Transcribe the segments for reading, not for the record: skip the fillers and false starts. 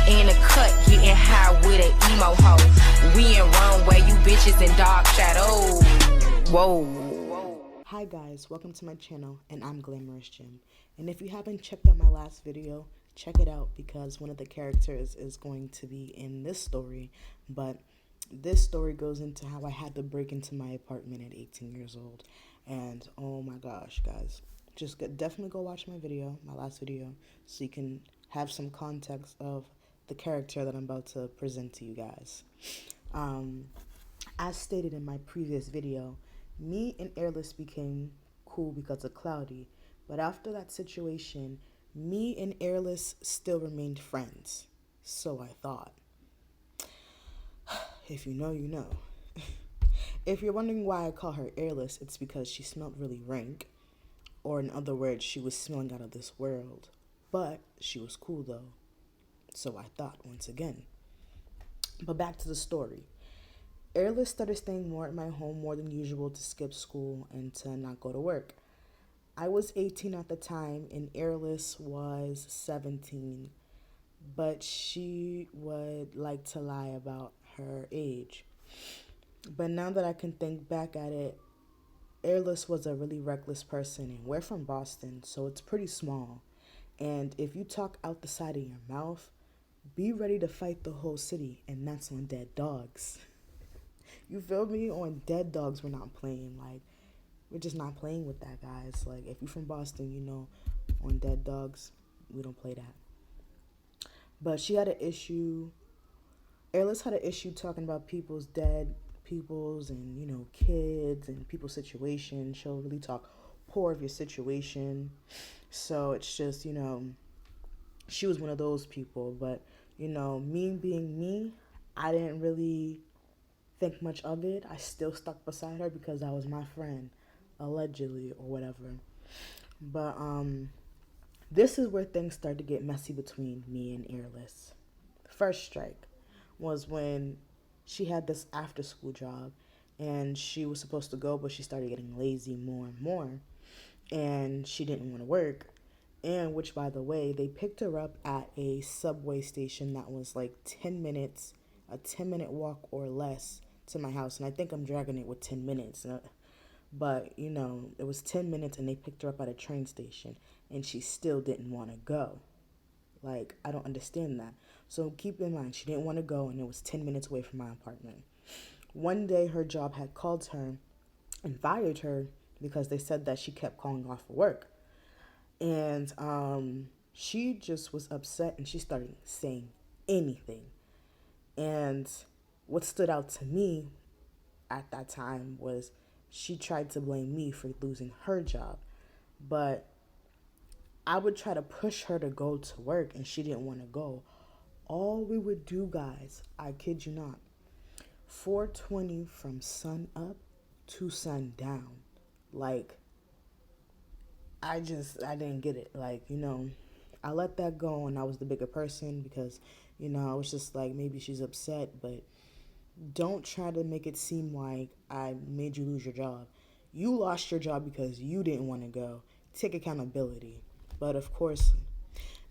In the cut, getting high with an emo hoe. We in runway, you bitches in dark shadows. Whoa. Hi guys, welcome to my channel, and I'm Glamorous Jim. And if you haven't checked out my last video, check it out because one of the characters is going to be in this story. But this story goes into how I had to break into my apartment at 18 years old. And oh my gosh, guys, definitely go watch my video, my last video, so you can have some context of the character that I'm about to present to you guys. As stated in my previous video, me and Airless became cool because of Cloudy, but after that situation, me and Airless still remained friends. So I thought. If you know, you know. If you're wondering why I call her Airless, it's because she smelled really rank. Or in other words, she was smelling out of this world. But she was cool though. So I thought once again. But back to the story. Airless started staying more at my home more than usual to skip school and to not go to work. I was 18 at the time and Airless was 17. But she would like to lie about her age. But now that I can think back at it, Airless was a really reckless person, and we're from Boston, so it's pretty small. And if you talk out the side of your mouth, be ready to fight the whole city, and that's on dead dogs. You feel me? On dead dogs, we're not playing. Like, we're just not playing with that, guys. Like, if you're from Boston, you know, on dead dogs, we don't play that. But she had an issue. Airless had an issue talking about people's dead peoples and, you know, kids and people's situation. She'll really talk poor of your situation. So it's just, you know, she was one of those people. But, you know, me being me, I didn't really think much of it. I still stuck beside her because that was my friend, allegedly, or whatever. But this is where things started to get messy between me and Airless. First strike was when she had this after school job and she was supposed to go, but she started getting lazy more and more and she didn't want to work. And which, by the way, they picked her up at a subway station that was like 10 minutes, a 10-minute walk or less to my house. And I think I'm dragging it with 10 minutes. But, you know, it was 10 minutes and they picked her up at a train station and she still didn't want to go. Like, I don't understand that. So keep in mind, she didn't want to go and it was 10 minutes away from my apartment. One day her job had called her and fired her because they said that she kept calling off for work. And she just was upset and she started saying anything. And what stood out to me at that time was she tried to blame me for losing her job. But I would try to push her to go to work and she didn't want to go. All we would do, guys, I kid you not, 420 from sun up to sun down. Like, I didn't get it. Like, you know, I let that go and I was the bigger person because, you know, I was just like, maybe she's upset, but don't try to make it seem like I made you lose your job. You lost your job because you didn't want to go. Take accountability. But of course,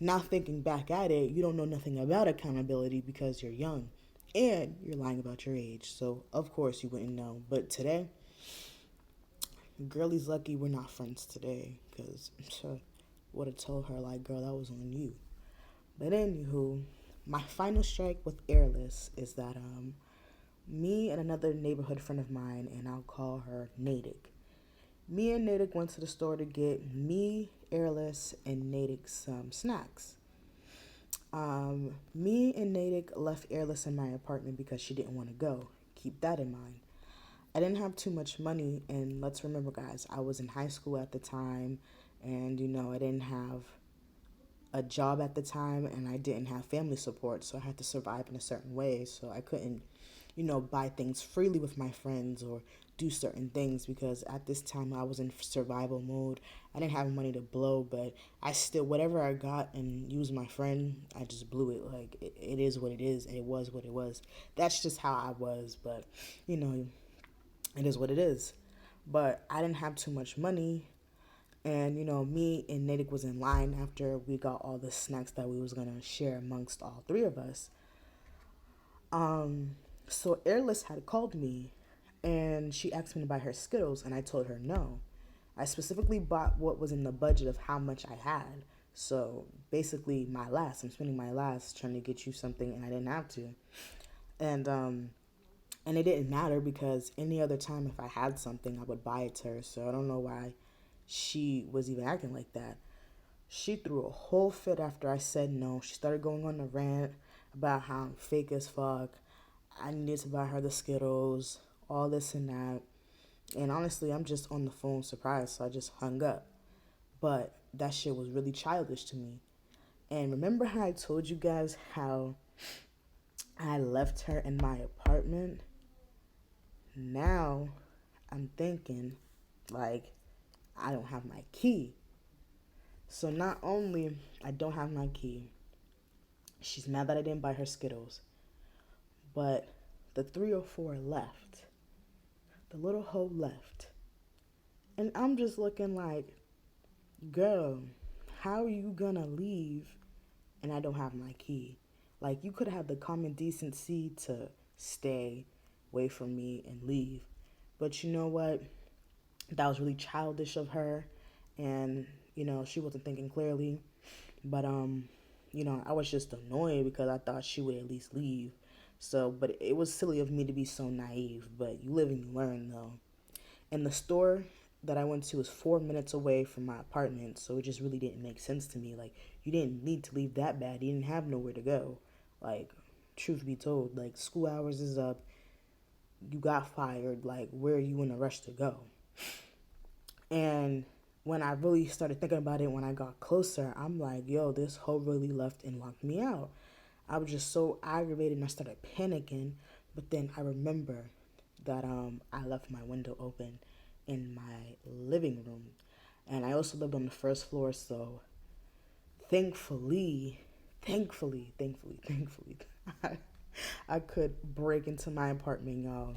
now thinking back at it, you don't know nothing about accountability because you're young and you're lying about your age. So of course you wouldn't know. But today, girlie's lucky we're not friends today because would have told her like, girl, that was on you. But anywho, my final strike with Airless is that me and another neighborhood friend of mine, and I'll call her Natick. Me and Natick went to the store to get me, Airless, and Natick some snacks. Me and Natick left Airless in my apartment because she didn't want to go. Keep that in mind. I didn't have too much money, and let's remember, guys, I was in high school at the time, and, you know, I didn't have a job at the time, and I didn't have family support, so I had to survive in a certain way, so I couldn't, you know, buy things freely with my friends or do certain things because at this time I was in survival mode. I didn't have money to blow, but I still, whatever I got and used my friend, I just blew it. Like, it is what it is, and it was what it was. That's just how I was, but, you know, it is what it is. But I didn't have too much money And me and Natick was in line after we got all the snacks that we was gonna share amongst all three of us. So Airless had called me and she asked me to buy her Skittles and I told her no. I specifically bought what was in the budget of how much I had. So basically my last. I'm spending my last trying to get you something and I didn't have to. And it didn't matter because any other time if I had something I would buy it to her. So I don't know why she was even acting like that. She threw a whole fit after I said no. She started going on a rant about how I'm fake as fuck. I needed to buy her the Skittles, all this and that. And honestly, I'm just on the phone surprised, so I just hung up. But that shit was really childish to me. And remember how I told you guys how I left her in my apartment? Now I'm thinking, like, I don't have my key. So not only I don't have my key, she's mad that I didn't buy her Skittles, but the 304 left. The little hoe left. And I'm just looking like, girl, how are you gonna leave and I don't have my key? Like, you could have the common decency to stay away from me and leave. But you know what? That was really childish of her. And, she wasn't thinking clearly. But, I was just annoyed because I thought she would at least leave. So, but it was silly of me to be so naive. But you live and you learn, though. And the store that I went to was 4 minutes away from my apartment, so it just really didn't make sense to me. Like, you didn't need to leave that bad. You didn't have nowhere to go. Like, truth be told, like, school hours is up. You got fired. Like, where are you in a rush to go? And when I really started thinking about it, when I got closer, I'm like, yo, this hoe really left and locked me out. I was just so aggravated and I started panicking. But then I remember that I left my window open in my living room. And I also lived on the first floor, so thankfully, I, I could break into my apartment, y'all.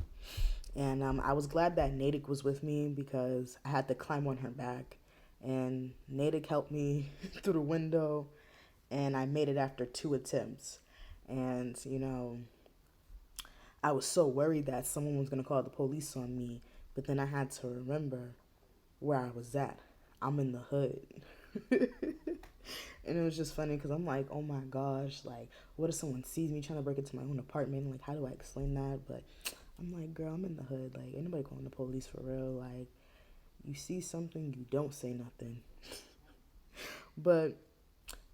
And I was glad that Natick was with me because I had to climb on her back. And Natick helped me through the window, and I made it after 2 attempts. And, I was so worried that someone was going to call the police on me, but then I had to remember where I was at. I'm in the hood. And it was just funny because I'm like, oh my gosh, like, what if someone sees me trying to break into my own apartment? Like, how do I explain that? But I'm like, girl, I'm in the hood. Like, ain't nobody calling the police for real. Like, you see something, you don't say nothing. But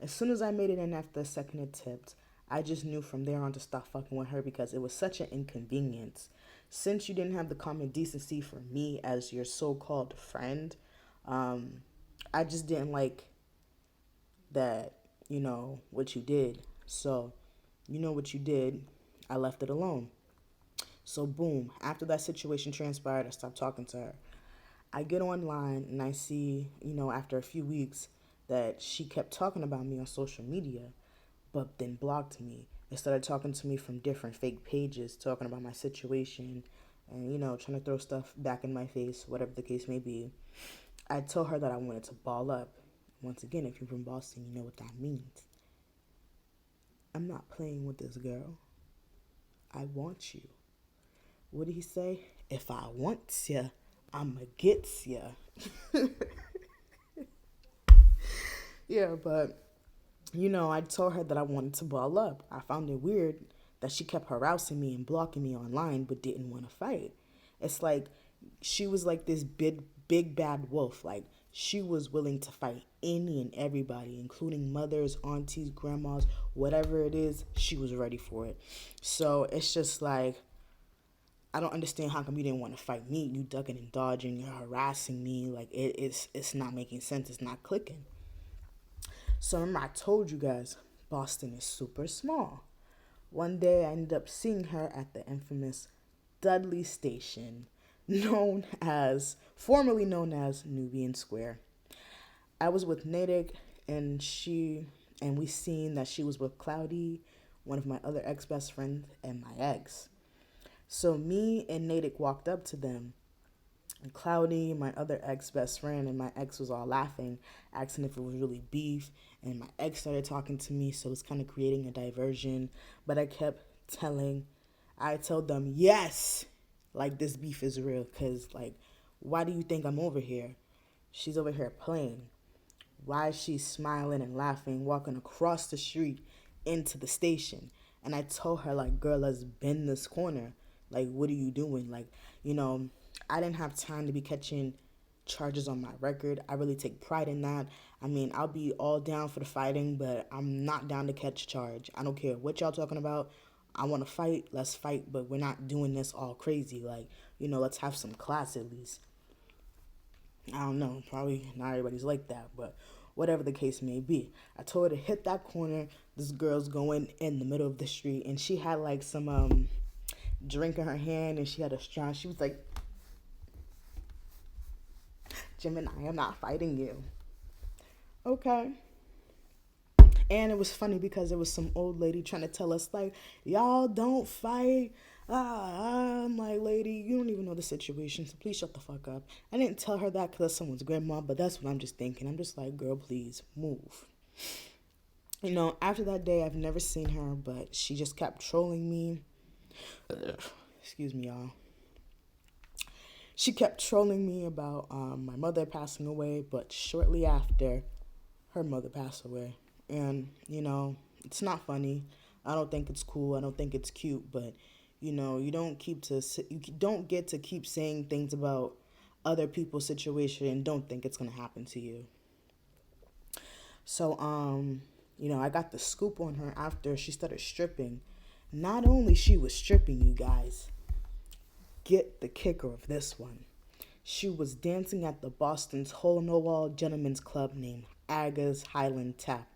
as soon as I made it in after the second attempt, I just knew from there on to stop fucking with her because it was such an inconvenience. Since you didn't have the common decency for me as your so-called friend, I just didn't like that, what you did. So, what you did, I left it alone. So, boom, after that situation transpired, I stopped talking to her. I get online and I see, after a few weeks, that she kept talking about me on social media, but then blocked me and started talking to me from different fake pages, talking about my situation and, trying to throw stuff back in my face, whatever the case may be. I told her that I wanted to ball up. Once again, if you're from Boston, you know what that means. I'm not playing with this girl. I want you. What did he say? If I want ya, I'ma get ya. Yeah, but, I told her that I wanted to ball up. I found it weird that she kept harassing me and blocking me online but didn't want to fight. It's like she was like this big bad wolf. Like, she was willing to fight any and everybody, including mothers, aunties, grandmas, whatever it is, she was ready for it. So it's just like, I don't understand how come you didn't want to fight me. You ducking and dodging, you're harassing me. Like, it's not making sense. It's not clicking. So remember I told you guys, Boston is super small. One day I ended up seeing her at the infamous Dudley Station, formerly known as Nubian Square. I was with Natick and we seen that she was with Cloudy, one of my other ex-best friends, and my ex. So me and Natick walked up to them And Cloudy, my other ex best friend, and my ex was all laughing, asking if it was really beef. And my ex started talking to me, so it was kind of creating a diversion. But I told them, yes, like this beef is real. Because, like, why do you think I'm over here? She's over here playing. Why is she smiling and laughing, walking across the street into the station? And I told her, like, girl, let's bend this corner. Like, what are you doing? Like, I didn't have time to be catching charges on my record. I really take pride in that. I mean, I'll be all down for the fighting, but I'm not down to catch charge. I don't care what y'all talking about. I want to fight. Let's fight, but we're not doing this all crazy. Like, let's have some class at least. I don't know. Probably not everybody's like that, but whatever the case may be. I told her to hit that corner. This girl's going in the middle of the street, and she had like some drink in her hand, and she had a straw. She was like, Gemini, I am not fighting you. Okay. And it was funny because there was some old lady trying to tell us, like, y'all don't fight. I'm like, lady, you don't even know the situation, so please shut the fuck up. I didn't tell her that because that's someone's grandma, but that's what I'm just thinking. I'm just like, girl, please move. After that day, I've never seen her, but she just kept trolling me. Excuse me, y'all. She kept trolling me about my mother passing away, but shortly after, her mother passed away. And, it's not funny. I don't think it's cool. I don't think it's cute, but, you don't get to keep saying things about other people's situation and don't think it's going to happen to you. So, I got the scoop on her after she started stripping. Not only she was stripping, you guys, get the kicker of this one. She was dancing at the Boston's hole-in-the-wall gentlemen's club named Aga's Highland Tap.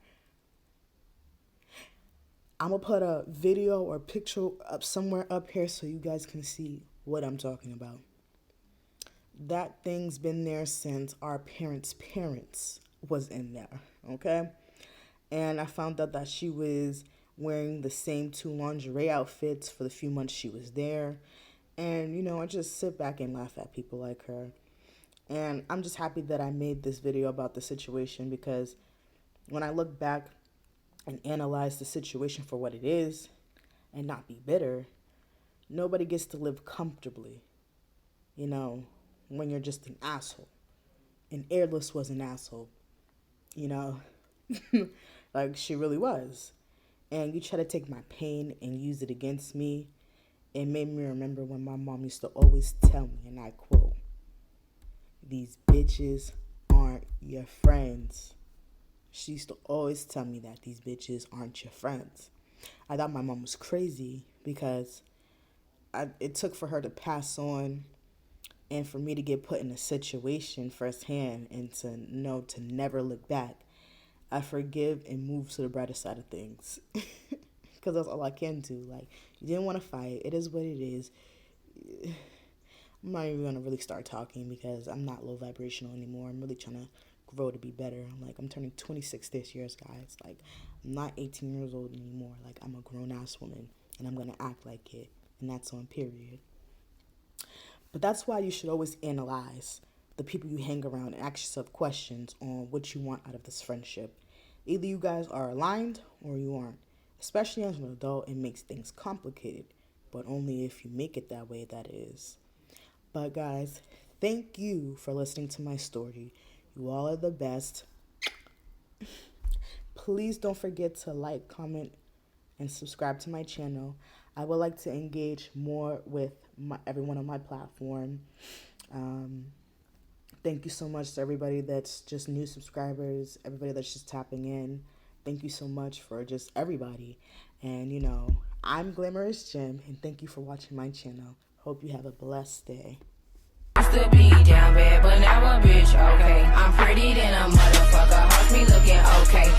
I'm going to put a video or picture up somewhere up here so you guys can see what I'm talking about. That thing's been there since our parents' was in there, okay? And I found out that she was wearing the same 2 lingerie outfits for the few months she was there. And, I just sit back and laugh at people like her. And I'm just happy that I made this video about the situation because when I look back and analyze the situation for what it is and not be bitter, nobody gets to live comfortably, when you're just an asshole. And Airless was an asshole, like she really was. And you try to take my pain and use it against me. It made me remember when my mom used to always tell me, and I quote, "These bitches aren't your friends." She used to always tell me that these bitches aren't your friends. I thought my mom was crazy because it took for her to pass on and for me to get put in a situation firsthand and to know to never look back. I forgive and move to the brighter side of things because that's all I can do. Like, you didn't want to fight. It is what it is. I'm not even going to really start talking because I'm not low vibrational anymore. I'm really trying to grow to be better. I'm turning 26 this year, guys. Like, I'm not 18 years old anymore. Like, I'm a grown-ass woman, and I'm going to act like it, and that's on period. But that's why you should always analyze the people you hang around and ask yourself questions on what you want out of this friendship. Either you guys are aligned or you aren't. Especially as an adult, it makes things complicated, but only if you make it that way, that is. But guys, thank you for listening to my story. You all are the best. Please don't forget to like, comment, and subscribe to my channel. I would like to engage more with everyone on my platform. Thank you so much to everybody that's just new subscribers, everybody that's just tapping in. Thank you so much for just everybody. And, I'm Glamorous Gem, and thank you for watching my channel. Hope you have a blessed day. Used to be down bad, but now a bitch, okay. I'm pretty than a motherfucker, heart me looking okay.